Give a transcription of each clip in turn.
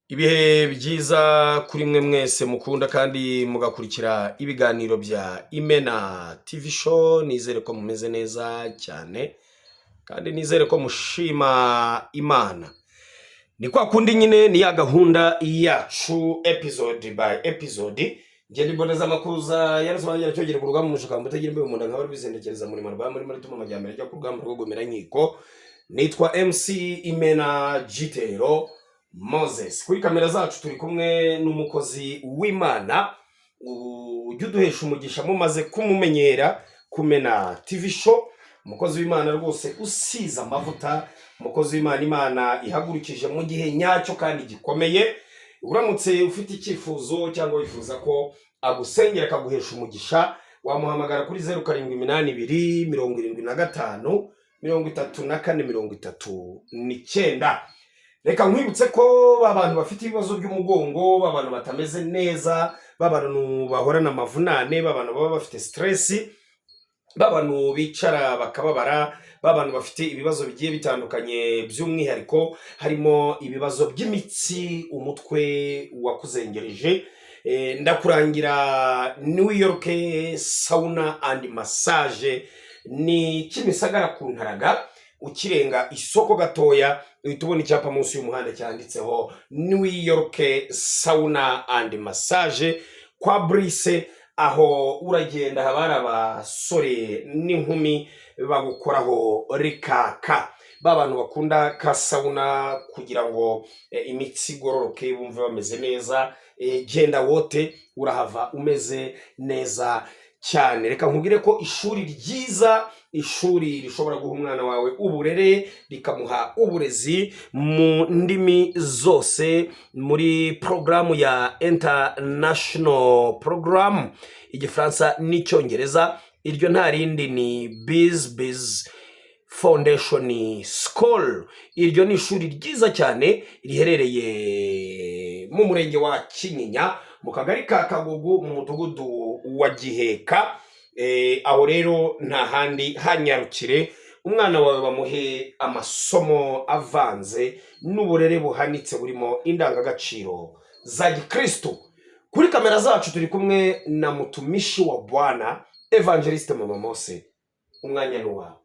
Ibihe byiza kuri mwe mwese mukunda kandi mugakurikira ibiganiro bya Imena TV show. Nizere ko mumeze neza cyane kandi nizere ko mushima Imana. Ni kwa kundi nyine ni ya gahunda yacu episode by episode. Ngende mboneza amakuza yarasobangira cyogere ku rugamba mushaka mutagira imbe umuntu nkaba bizendekereza muri marwa muri tuma amajyambere cyo ku rugamba rwo gomera nkiko. Nitwa MC Imena Gitero Moses. Kuri kamera zacu turi kumwe n'umukozi w'Imana ujya uduhesha umugisha mumaze kumumenyera Kumena TV show. Umukozi w'Imana rwose usiza amavuta, umukozi w'Imana Imana ihagurukije mu gihe nyacyo kandi gikomeye. Uramutse ufite icyifuzo cyangwa wifuza ko agusengera akaguhesha umugisha, wamuhamagara kuri 0782 75 34 39. Reka nkwibutse ko abantu bafite ibibazo by'umugongo, abantu batameze neza, babantu bahorana amavunane, babantu baba bafite stress, babantu bicara bakababara, babantu bafite ibibazo bigiye bitandukanye, by'umwihariko harimo ibibazo by'imitsi, umutwe wakuzengereje, ndakurangira New York Sauna and Massage. Ni Kimisagara ku Ntaraga, ukirenga isoko gatoya uhita ubona icyapa munsi y'umuhanda cyanditseho New York Sauna and Massage kwa Brice. Aho uragenda habari abasore n'inkumi bagukoraho rikaka, babantu bakunda ka sauna kugira ngo imitsi gororoke bumve bameze neza. Genda wote urahava umeze neza cyane. Reka nkubwire ko ishuri ryiza, ishuri rishobora guha umwana wawe uburere, rikamuha uburezi mu ndimi zose, muri programu ya international program, Igifaransa n'Icyongereza. Iryo nta rindi ni Biz Foundation School. Iryo ni ishuri ryiza cyane riherereye mu murenge wa Kinyinya, mu kagari ka Kagugu, mu mudugudu wa Giheka. Aho rero nta handi hanyarukire, umwana wawe bamuhe amasomo avanze n'uburere buhanitse burimo indangagaciro za Gikristo. Kuri kamera zacu turi kumwe na mutumishi wa Bwana Evangeliste Mama Mose. Umwanya ni wawe.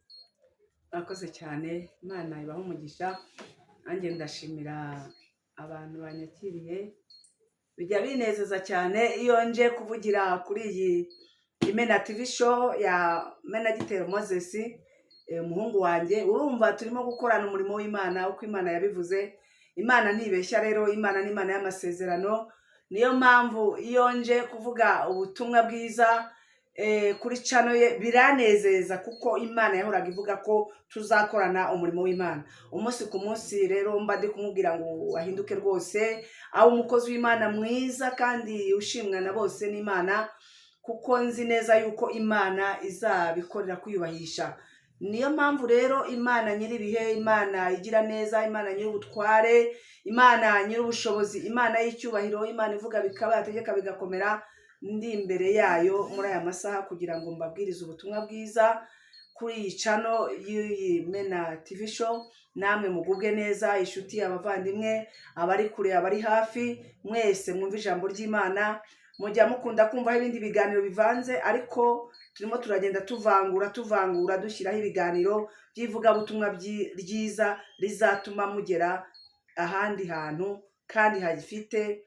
Akoze cyane, Imana ibaho umugisha. Ange ndashimira abantu banyakiriye, bijya binezeza cyane iyo nje kuvugira kuri iyi Imena TV show ya Mena Gitero Moses, umuhungu wanjye. Urumva turimo gukorana umurimo w'Imana uko Imana yabivuze. Imana ntibeshya rero, Imana ni Imana y'amasezerano. Niyo mpamvu iyo nje kuvuga ubutumwa bwiza kuri channel ye biranezeza, kuko Imana yahoraga ivuga ko tuzakorana umurimo w'Imana umunsi ku munsi. Rero mba ndi kumubwira ngo ahinduke rwose, aho umukozi w'Imana mwiza kandi ushimwa na bose n'Imana, kuko nzi neza yuko Imana izabikorera kwiyubahisha. Niyo mpamvu rero Imana nyiribihe, Imana igira neza, Imana nyirubutware, Imana nyirubushobozi, Imana y'icyubahiro, Imana ivuga bikaba, yategeka bigakomera, ndi imbere yayo muri aya masaha kugira ngo mbabwirize ubutumwa bwiza kuri iyi channel y'iyi Mena TV show. Namwe mugubwe neza, inshuti, abavandimwe, abari kure, abari hafi, mwese mwumva ijambo ry'Imana. Mujya mukunda kumva ibindi biganiro bivanze, ariko turimo turagenda tuvangura dushyiraho ibiganiro by'ivuga butumwa ryiza rizatuma mugera ahandi hantu kandi hagifite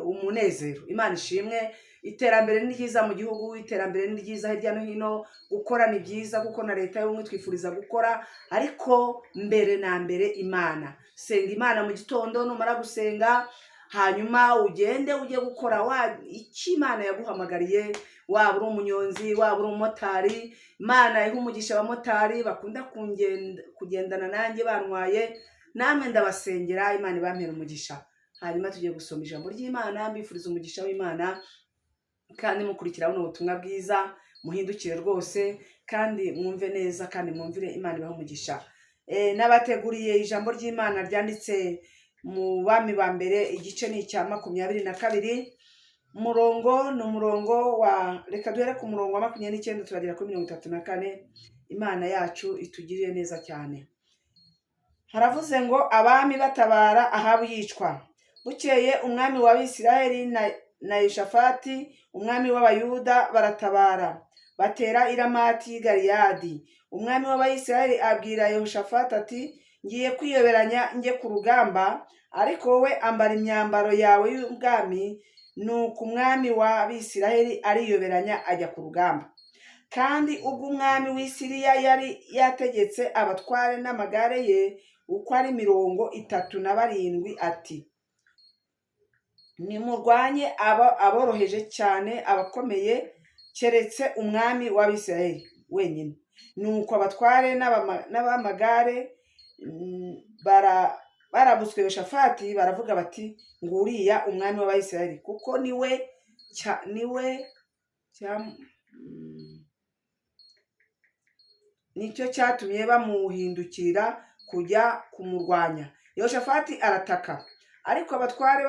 umunezero. Imana ishimwe. Iterambere ni ryiza mu gihugu, iterambere ni ryiza hirya no hino, gukora ni byiza kuko na leta y'ubumwe twifuriza gukora, ariko mbere na mbere Imana. Senga Imana mu gitondo, numara gusenga hanyuma ugende ujye gukora icyo Imana yaguhamagariye. Waba uri umunyonzi, waba uri umumotari, Imana iha umugisha abamotari bakunda kugendana nanjye bantwaye, namwe ndabasengera, Imana ibampera umugisha. Hanyuma tugiye gusoma ijambo ry'Imana, mbifuriza umugisha w'Imana kandi mukurikira buno butumwa bwiza. Muhindukire rwose kandi mwumve neza kandi mwumvire, Imana ibaho umugisha. Nabateguriye ijambo ry'Imana ryanditse mu Bami ba mbere, igice ni icya 22, umurongo ni umurongo wa, reka duhere ku murongo wa 29 turagera kuri 34. Imana yacu itugirire neza cyane. Haravuze ngo abami batabara Ahabu yicwa, bukeye umwami w'Abisirayeli na Yehoshafati umwami w'Abayuda baratabara batera i Ramati y'i Galeyadi. Umwami w'Abayisirayeli abwira Yehoshafati ati ngiye kwiyoberanya njye ku rugamba, ariko wowe ambara imyambaro yawe y'ubwami. Nuko umwami w'Abisirayeli ariyoberanya ajya ku rugamba. Kandi ubwo umwami w'i Siriya yari yategetse abatware n'amagare ye uko ari 37 ati nimurwanye aboroheje cyane abakomeye, keretse umwami w'Abisirayeli wenyine. Nuko abatware n'abamagare barabutswe Yehoshafati baravuga bati nguriya umwami w'Abisirayeli, kuko nicyo cyatumye bamuhindukira kujya kumurwanya. Yehoshafati arataka, ariko abatware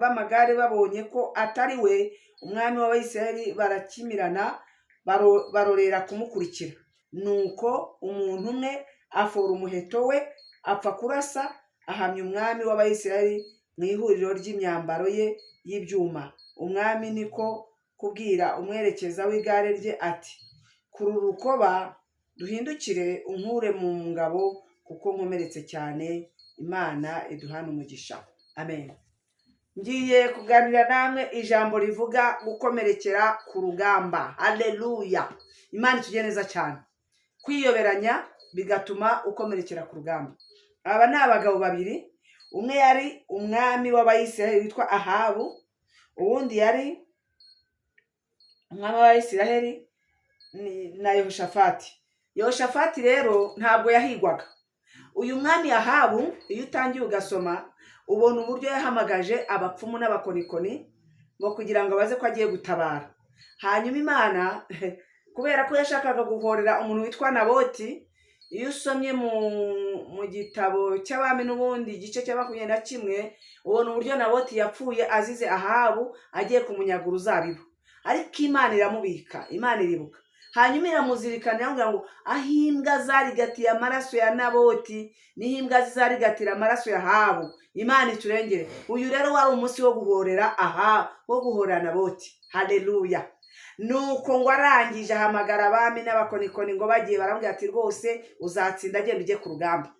b'amagare babonye ko atari we umwami w'Abisirayeli barakimirana barorera kumukurikira. Nuko umuntu umwe afora umuheto we apfa kurasa ahamya umwami w'Abisirayeli mu ihuriro ry'imyambaro ye y'ibyuma. Umwami niko kubwira umwerekeza w'igare rye ati kuri urukoba duhindukire unkure mu ngabo, kuko nkomeretse cyane. Imana iduhana umugisha, amen. Ngiye kuganira namwe ijambo rivuga gukomerekera ku rugamba. Haleluya, Imana itujye neza cyane. Kwiyoberanya bigatuma ukomerekera ku rugamba. Aba ni abagabo babiri, umwe yari umwami w'Abayisiraheli witwa Ahabu, uwundi yari umwami w'Abayisiraheli na Yehoshafati. Yehoshafati rero ntabwo yahigwaga. Uyu mwami Ahabu iyo utangiye ugasoma ubona uburyo yahamagaje abapfumu n'abakonikoni ngo kugira ngo baze ko agiye gutabara. Hanyuma Imana kubera ko yashakaga guhorera umuntu witwa Naboti, iyo usomye mu gitabo cy'abami n'ubundi igice cya 21 ubona uburyo Naboti yapfuye azize Ahabu agiye kumunyaga uruzabibu. Ariko Imana iramubika, Imana iribuka. Hanyuma iramuzirikana yambwira ngo ahimbwa zarigatiye amaraso ya Naboti nihimbwa zizarigatira amaraso ya Ahabu. Imana iturengere. Uyu rero wari umunsi wo guhorera Ahabu, wo guhorera Naboti. Haleluya. Nuko ngo arangije ahamagara abami n'abakonikoni ngo bagiye baramubwira ati rwose uzatsinda, agenda ujye ku rugamba.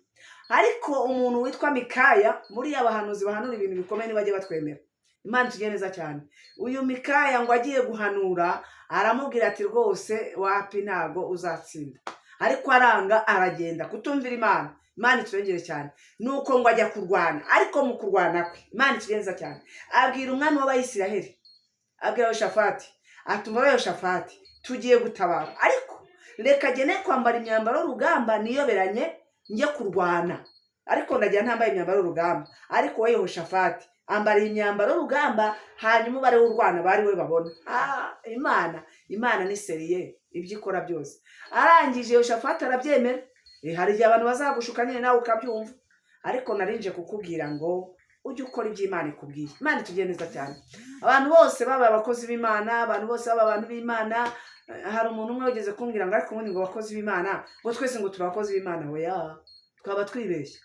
Ariko umuntu witwa Mikaya, muri abahanuzi bahanura ibintu bikomeye nibajye batwemera. Imana itujye neza cyane. Uyu Mikaya ngo agiye guhanura aramubwira ati rwose wapi ntago uzatsinda. Ariko aranga aragenda kutumvira Imana. Imana iturengere cyane. Nuko ngo ajya kurwana, ariko mu kurwana kwe Imana itujye neza cyane abwira umwami w'Abayisiraheli, abwira Yehoshafati atumva Yehoshafati tugiye gutabara, ariko reka gene kwambara imyambaro y'urugamba niyoberanye njye kurwana. Ariko ndagira ntambaye imyambaro y'urugamba, ariko we Yehoshafati ambara imyambaro y'urugamba, hanyuma bare urwana bari we babona. Imana ni seriye ibyo ikora byose. Arangije Yehoshafati arabyemera. Hari igihe abantu bazagushuka nyine nawe ukabyumva, ariko narinje kukubwira ngo ujye ukora ibyo Imana ikubwiye. Imana itujye neza cyane. Abantu bose baba abakozi b'Imana, abantu bose baba abantu b'Imana. Hari umuntu umwe wageze kumbwira ngo ariko ubundi ngo abakozi b'Imana ngo twese ngo turabakozi b'Imana. Oya, twaba twibeshya.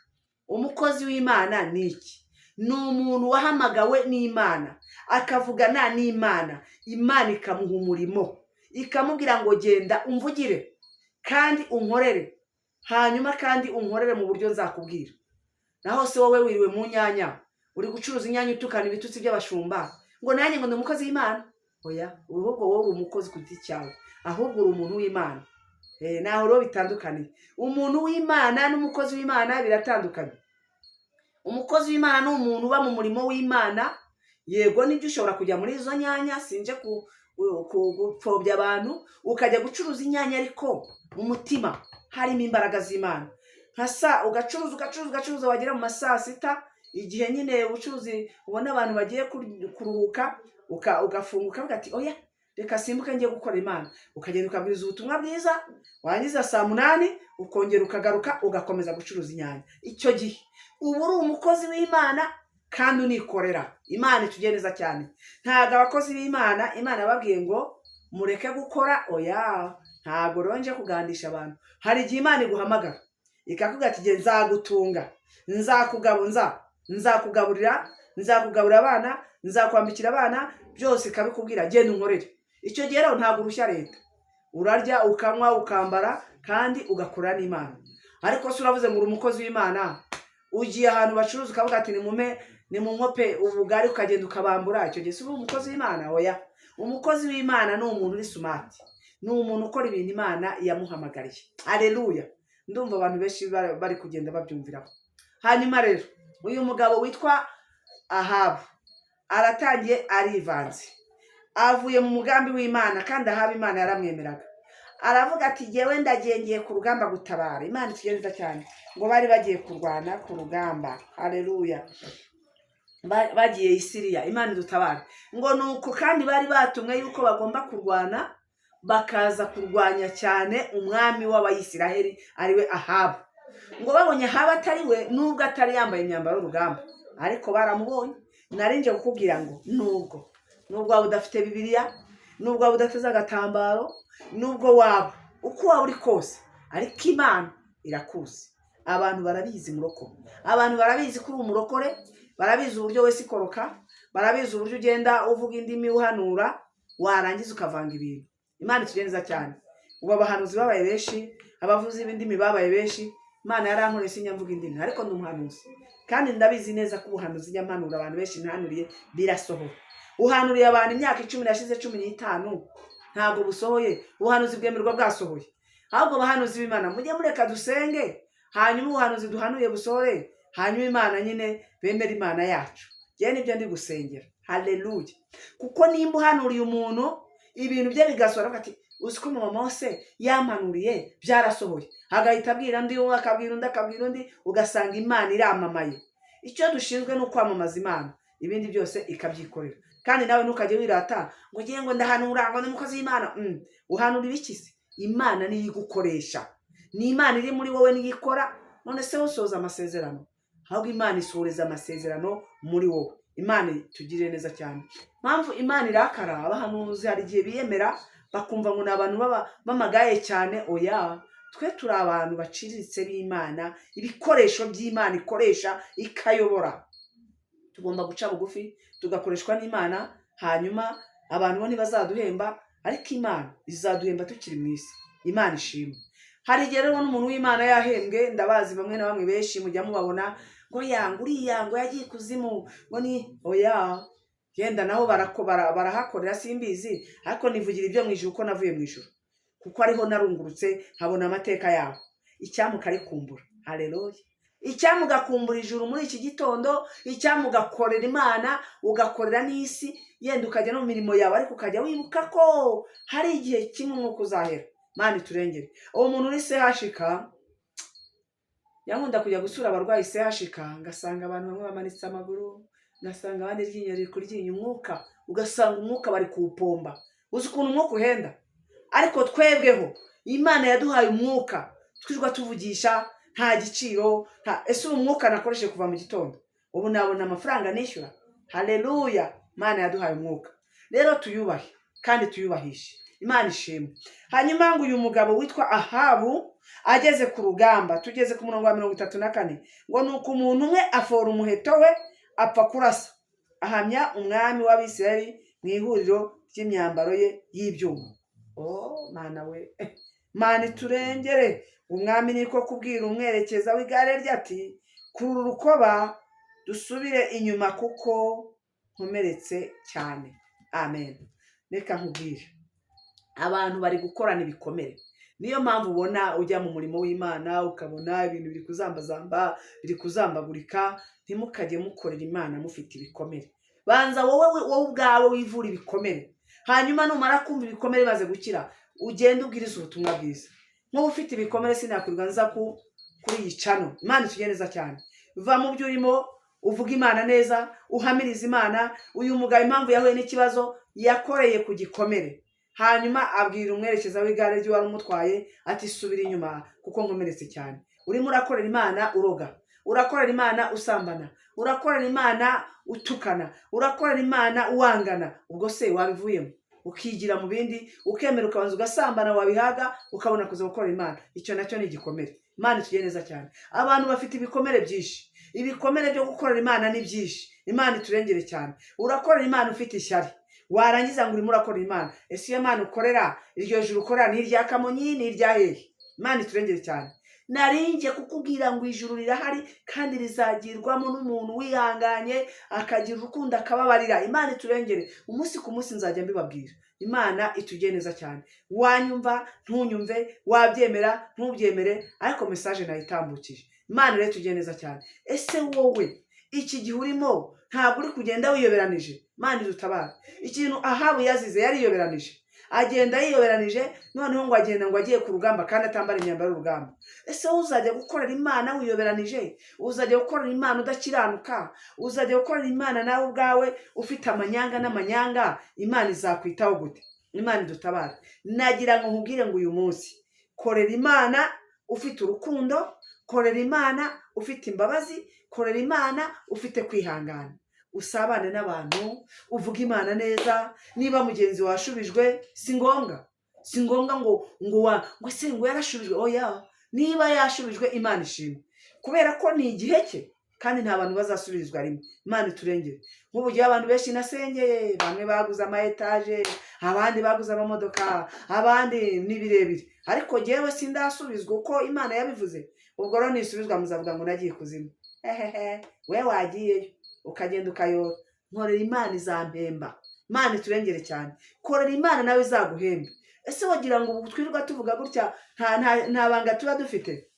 Umukozi w'Imana ni iki? Ni umuntu wahamagawe n'Imana akavugana n'Imana, Imana ikamuha umurimo ikamubwira ngo genda umvugire kandi unkorere, hanyuma kandi unkorere mu buryo nzakubwira. Naho se wowe wiriwe mu nyanya uri gucuruza inyanya utukana ibitutsi by'abashumba ngo nanjye ngo ndi umukozi w'Imana. Oya, ahubwo wowe umukozi ku giti cyawe, ahubwo uri umuntu w'Imana. Naho rero bitandukanye. Umuntu w'Imana n'umukozi w'Imana biratandukanye. Umukozi w'Imana ni umuntu uba mu murimo w'Imana. Yego nibyo ushobora kujya muri izo nyanya, sinje gupfobya abantu, ukajya gucuruza inyanya ariko mu mutima harimo imbaraga z'Imana. Nkasa ugacuruza wagera mu masaa 6 igihe nyine ubucuruzi ubona abantu bagiye kuruhuka, ugafunguka ugati oya reka simbuke ngiye gukora Imana. Ukagenda ukabwiriza ubutumwa bwiza, wangiza saa 8 ukongera ukagaruka ugakomeza gucuruza inyanya. Icyo gihe ubu uri umukozi w'Imana kandi unikorera. Imana itugeneza cyane. Ntago abakozi b'Imana Imana babwiye ngo mureke gukora. Oya, ntago ronje kugandisha abantu. Hari igihe Imana iguhamagara ikakuga ati nzagutunga, nzakugabunza, nzakugaburira abana, nzakwambikira abana, byose ikabikubwira, genda unkorere. Icyo gihe rero ntabwo urushya leta, urarya ukanywa ukambara kandi ugakora n'Imana. Ariko se uravuze ngo uri umukozi w'Imana, ugiye ahantu bacuruza ukavuga ati nimunkope ubugari, ukagenda ukabambura, icyo gihe si uri umukozi w'Imana? Oya, umukozi w'Imana ni umuntu uri smart, ni umuntu ukora ibintu Imana yamuhamagariye. Haleluya! Ndumva abantu benshi bari kugenda babyumviraho. Hanyuma rero uyu mugabo witwa Ahabu aratangiye arivanze, avuye mu mugambi w'Imana, kandi Ahabu Imana yaramwemeraga. Aravuga ati jyewe ndagiye ku rugamba gutabara. Imana itugenda cyane ngo bari bagiye kurwana ku rugamba. Haleluya! Bagiye i Siriya, Imana idutabara. Ngo nuko kandi bari batumwe yuko bagomba kurwana, bakaza kurwanya cyane umwami w'Abayisiraheli ariwe Ahabu. Ngo babonye Ahabu atari we, nubwo atari yambaye imyambaro y'urugamba, ariko baramubonye. Narinje kukubwira ngo nubwo waba udafite Bibiliya, nubwo waba udateze agatambaro, nubwo waba uko waba uri kose, ariko Imana irakuzi. Abantu barabizi murokore, abantu barabizi ko uri umurokore, barabizi uburyo wese ikoroka, barabizi uburyo ugenda uvuga indimi uhanura, warangiza ukavanga ibintu. Imana itugenza cyane. Ubu abahanuzi babaye benshi, abavuzi b'indimi babaye benshi. Imana yarankoreye sinyamvuga indimi, ariko ndi umuhanuzi, kandi ndabizi neza ko ubuhanuzi nyampanura abantu benshi ntanuriye birasohora. Uhanuriye abantu imyaka 10 yashize 15, ntabwo busohoye. Ubuhanuzi bwemerwa bwasohoye. Ahubwo abahanuzi b'Imana mujye mureka dusenge, hanyuma ubuhanuzi duhanuye busohore, hanyuma Imana nyine bemera Imana yacu. Ngiye nibyo ndi gusengera. Haleluya! Kuko nimba uhanuriye umuntu ibintu bye bigasohora, ati uziko mama Mose yampanuriye byarasohoye, agahita abwira undi, akabwira undi, akabwira undi, ugasanga Imana iramamaye. Icyo dushinzwe no kwamamaza Imana, ibindi byose ikabyikorera. Kandi nawe ntukajye wirata ngo ngiye ngo ndahanura ngo n'umukozi w'Imana. Uhanura ibikisi? Imana niyo igukoresha, ni Imana iri muri wowe niyo ikora. None se usoza amasezerano? Ahubwo Imana isohoreza amasezerano muri wowe. Imana tugirire neza cyane. Mpamvu Imana irakara abahanuzi hari igihe biyemera bakumva ngo n'abantu bamagaye cyane. Oya, twe turi abantu baciriritse b'Imana, ibikoresho by'Imana ikoresha ikayobora. Tugomba guca bugufi tugakoreshwa n'Imana, hanyuma abantu bo ntibazaduhemba, ariko Imana izaduhemba tukiri mu isi. Imana ishimwe. Hari igihe rero n'umuntu w'Imana yahembwe, ndabazi bamwe na bamwe benshi mujya mubabona ngo uriya ngo yagiye kuzimu, ngo ni oya, yenda naho barahakorera simbizi, ariko nivugira ibyo mu ijuru ko navuye mu ijuru, kuko ariho narungurutse nkabona amateka yaho. Icyamuka arikumbura. Haleluya! Icyamugakumbura ijuru muri iki gitondo, icyamugakorera Imana, ugakorera n'isi, yenda ukajya no mu mirimo yawe, ariko ukajya wibuka ko hari igihe kimwe nk'uko uzahera. Imana iturengere. Uwo muntu uri CHK, yankunda kujya gusura abarwayi CHK, ngasanga abantu bamwe bamanitse amaguru, ngasanga abandi ryinyo riri kuryinyo, umwuka ugasanga umwuka bari kuwupomba. Uzi ukuntu umwuka uhenda? Ariko twebweho Imana yaduhaye umwuka twirirwa tuvugisha nta giciro. Ese umwuka nakoreshe kuva mu gitondo, ubu nabona amafaranga nishyura? Haleluya! Imana yaduhaye umwuka, rero tuyubahe kandi tuyubahishe. Imana ishimwe. Hanyuma ngo uyu mugabo witwa Ahabu ageze ku rugamba, tugeze ku murongo wa 34, ngo nuko umuntu umwe afora umuheto we apfa kurasa, ahamya umwami w'Abisirayeli mu ihuriro ry'imyambaro ye y'ibyuma. Mana we, Mana iturengere. Umwami niko kubwira umwerekeza w'igare rye ati kurura urukoba dusubire inyuma kuko nkomeretse cyane. Amen. Reka nkubwire, abantu bari gukorana ibikomere. Niyo mpamvu ubona ujya mu murimo w'Imana ukabona ibintu biri kuzambazamba, biri kuzambagurika. Ntimukajye mukorera Imana mufite ibikomere. Banza wowe ubwawe wivura ibikomere, hanyuma numara kumva ibikomere bimaze gukira, ugenda ubwiriza ubutumwa bwiza. Nk'ubu ufite ibikomere sinakwirwa nza kuri iyi channel. Imana itugeneza cyane. Va mu byo urimo, uvuga Imana neza, uhamiriza Imana. Uyu mugabo impamvu yahuye n'ikibazo, yakoreye ku gikomere, hanyuma abwira umwerekeza w'igare rye wari umutwaye ati subira inyuma kuko nkomeretse cyane. Urimo urakorera Imana uroga, urakorera Imana usambana, urakorera Imana utukana, urakorera Imana uwangana. Ubwo se wabivuyemo ukigira mu bindi, ukemera ukabanza ugasambana, wabihaga ukabona kuza gukorera Imana. Icyo nacyo ni igikomere. Imana itugeneza cyane. Abantu bafite ibikomere byinshi, ibikomere byo gukorera imana ni byinshi. Imana iturengere cyane. Urakorera imana ufite ishyari, warangiza ngo urimo urakorera imana. Ese iyo mana ukorera, iryo juru ukorera ni irya Kamonyi, ni irya hehe? Imana iturengere cyane. Narinjye kukubwira ngo ijuru rirahari kandi rizagirwamo n'umuntu wihanganye akagira urukundo akababarira. Imana iturengere. Umunsi ku munsi nzajya mbibabwira. Imana itugire neza cyane. Wanyumva ntunyumve, wabyemera ntubyemere, ariko message nayitambukije. Imana rero itugire neza cyane. Ese wowe iki gihe urimo ntabwo uri kugenda wiyoberanije? Imana idutabara. Ikintu Ahabu yazize yariyoberanije, agenda yiyoberanije, noneho ngo agenda ngo agiye ku rugamba kandi atambara imyambaro y'urugamba. Ese wowe uzajya gukorera imana wiyoberanije? Uzajya gukorera imana udakiranuka? Uzajya gukorera imana nawe ubwawe ufite amanyanga n'amanyanga? Imana izakwitaho gute? Imana idutabara. Nagira ngo nkubwire ngo uyu munsi korera imana ufite urukundo, korera imana ufite imbabazi, korera imana ufite kwihangana. Usabane n'abantu, uvuga imana neza. Niba mugenzi washubijwe, si ngombwa ngo se ngo yarashubijwe. Oya, niba yashubijwe Imana ishimwe, kubera ko ni igihe cye kandi nta bantu bazasubirizwa rimwe. Imana iturengere. Nk'ubu gihe abantu benshi nasengeye, bamwe baguze ama etaje, abandi baguze amamodoka, abandi ni birebire, ariko jyewe sindasubizwa uko Imana yabivuze. Ubwo rero nisubizwa muzavuga ngo nagiye kuzimu. We wagiyeyo ukagenda ukayora. Nkorera imana izampemba. Imana iturengere cyane. Korera imana nawe izaguhembe. Ese wagira ngo ubu twirirwa tuvuga gutya nta banga tuba dufite?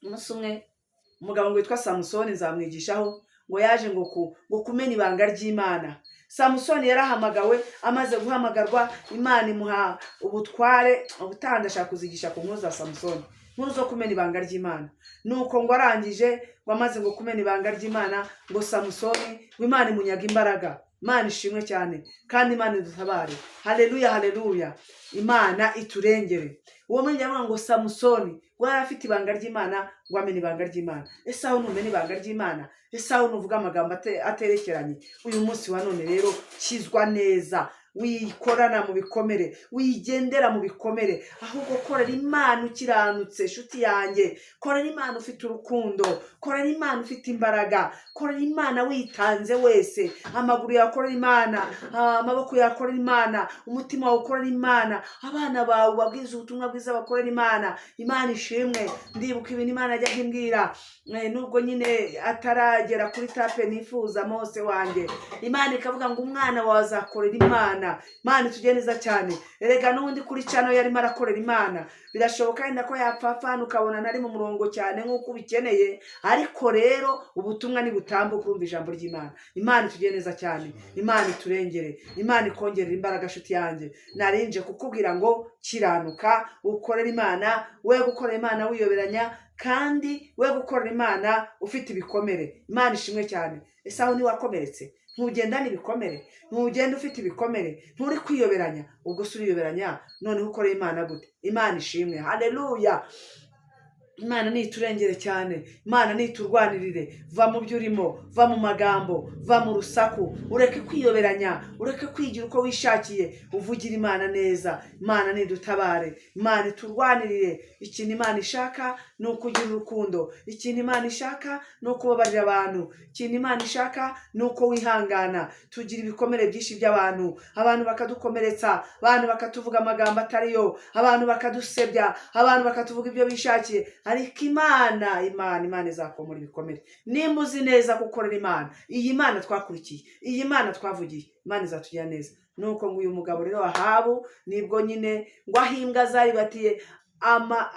Umunsi umwe umugabo ngo witwa Samusoni, nzamwigishaho, ngo yaje ngo kumena ibanga ry'Imana. Samusoni yarahamagawe, amaze guhamagarwa Imana imuha ubutware. Ubutaha ndashaka kuzigisha ku nkuru za Samusoni, nkuru zo kumena ibanga ry'Imana. Nuko ngo arangije ngo amaze ngo kumena ibanga ry'Imana, ngo Samusoni ngo Imana imunyaga imbaraga. Imana ishimwe cyane kandi Imana idutabare. Haleluya, haleluya. Imana iturengere. Uwo mwanya ngo Samusoni ngo yari afite ibanga ry'Imana, ngo amena ibanga ry'Imana. Ese aho numena ibanga ry'Imana? Ese aho nuvuga amagambo aterekeranye? Uyu munsi wa none rero kizwa neza, wikorana mu bikomere, wigendera mu bikomere, ahubwo korera Imana ukiranutse. Shuti yanjye, korera Imana ufite urukundo, korera Imana ufite imbaraga, korera Imana witanze wese. Amaguru yakorera Imana, amaboko yakorera Imana, umutima wawe ukorera Imana, abana bawe babwiza ubutumwa bwiza bakorera Imana. Imana ishimwe. Ndibuka ibintu Imana yajyaga imbwira nubwo nyine ataragera kuri tape nifuza Mose wanjye. Imana ikavuga ngo umwana wawe azakorera Imana. Imana itugire neza cyane. Erega n'undi kuri channel yarimo arakorera Imana. Birashoboka yenda ko yapfapfana ukabona ntari mu murongo cyane nk'uko ubikeneye, ariko rero ubutumwa ni butambuka urumva ijambo ry'Imana. Imana itugire neza cyane. Imana iturengere. Imana ikongerera imbaraga. Shuti yanjye, narinje kukubwira ngo kiranuka, ukorera Imana, we gukorera Imana wiyoberanya, kandi we gukorera Imana ufite ibikomere. Imana ishimwe cyane. Ese aho niwakomeretse? Ntugendana ibikomere? Ntugenda ufite ibikomere? Nturi kwiyoberanya? Ubwo se uriyoberanya noneho ukorera Imana gute? Imana ishimwe. Haleluya. Imana niturengere cyane. Imana niturwanirire. Va mu byo urimo, va mu magambo, va mu rusaku, ureke kwiyoberanya, ureke kwigira uko wishakiye, uvugira Imana neza. Imana nidutabare. Imana iturwanirire. Ikintu Imana ishaka ni ukugira urukundo. Ikintu Imana ishaka ni ukubabarira abantu. Ikintu Imana ishaka ni uko wihangana. Tugira ibikomere byinshi by'abantu, abantu bakadukomeretsa, abantu bakatuvuga amagambo atariyo, abantu bakadusebya, abantu bakatuvuga ibyo bishakiye, ariko Imana izakomora ibikomere. Nimba uzi neza gukorera Imana, iyi Mana twakurikiye, iyi Mana twavugiye, Imana izatugira neza. Nuko ngo uyu mugabo rero Ahabu nibwo nyine ngo ahimbwa zaribatiye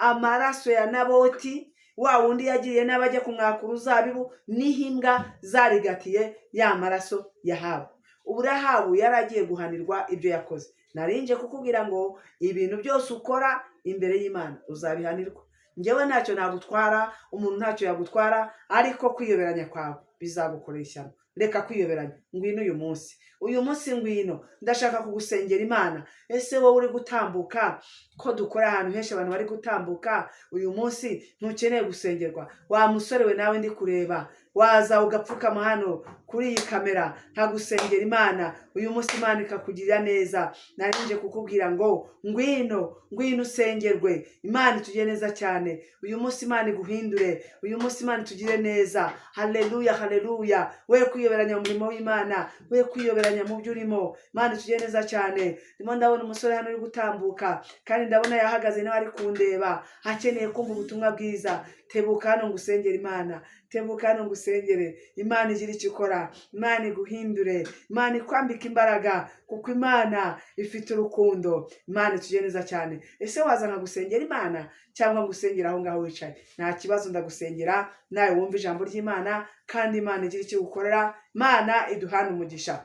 amaraso ya Naboti, wa wundi yagiriye n'abajya kumwaka uruzabibu, n'ihimbwa zarigatiye ya maraso ya Ahabu. Ubu Ahabu yaragiye guhanirwa ibyo yakoze. Narinje kukubwira ngo ibintu byose ukora imbere y'Imana uzabihanirwa. Njyewe ntacyo nagutwara, umuntu ntacyo yagutwara, ariko kwiyoberanya kwawe bizagukorera ishyano. Reka kwiyoberanya. Ngwino uyu munsi ngwino, ndashaka kugusengera Imana. Ese wowe uri gutambuka, ko dukora ahantu henshi abantu bari gutambuka, uyu munsi ntukeneye gusengerwa? Wa musore we nawe ndi kureba, waza ugapfukama hano kuri iyi kamera nkagusengera Imana uyu munsi Imana ikakugirira neza. Narinje kukubwira ngo ngwino usengerwe, Imana itugire neza cyane. Uyu munsi Imana iguhindure, uyu munsi Imana itugire neza. Haleluya, haleluya. We kwiyoberanya mu murimo w'Imana, we kwiyoberanya mu byo urimo, Imana itugire neza cyane. Ndimo ndabona umusore hano uri gutambuka kandi ndabona yahagaze nawe ari kundeba akeneye kumva ubutumwa bwiza. Tebuka hano ngusengere Imana, tebuka hano ngusengere. Imana igira icyo ikora, Imana iguhindure, Imana ikwambika imbaraga, kuko Imana ifite urukundo. Imana itugire neza cyane. Ese waza nkagusengera Imana cyangwa ngusengera aho ngaho wicaye? Nta kibazo, ndagusengera nawe wumva ijambo ry'Imana kandi Imana igira icyo gukorera. Imana iduhana umugisha.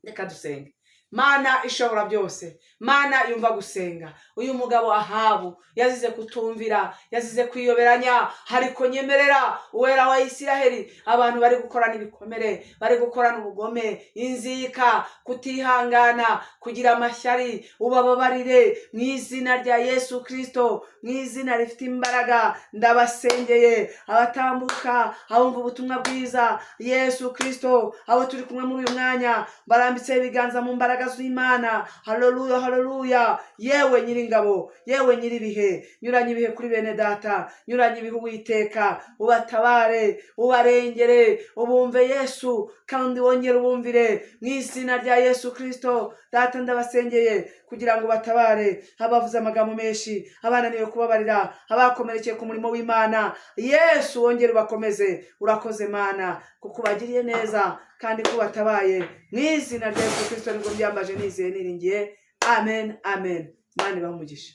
Reka dusenge. Mana ishobora byose, Mana yumva gusenga. Uyu mugabo Ahabu yazize kutumvira, yazize kwiyoberanya, ariko nyemerera uwera wa Isiraheli, abantu bari gukorana ibikomere, bari gukorana ubugome, inzika, kutihangana, kugira amashyari, ubababarire mu izina rya Yesu Kristo, mu izina rifite imbaraga. Ndabasengeye abatambuka, abumva ubutumwa bwiza, Yesu Kristo, abo turi kumwe muri uyu mwanya, barambitse ibiganza mu mbaraga z'Imana. Haleluya, haleluya. Yewe nyiringabo, yewe nyiribihe, nyuranye ibihe kuri bene data, nyuranye ibihe Uwiteka, ubatabare, ubarengere, ubumve Yesu, kandi wongere ubumvire mu izina rya Yesu Kristo. Data ndabasengeye kugira ngo batabare abavuze amagambo menshi, abananiwe kubabarira, abakomerekeye ku murimo w'Imana. Yesu wongere ubakomeze. Urakoze Mana kuko ubagiriye neza kandi kubatabaye mu izina rya Yesu Kristo. Nibwo byambaje nizeye niringiye. Amen, amen. Imana ibahe umugisha.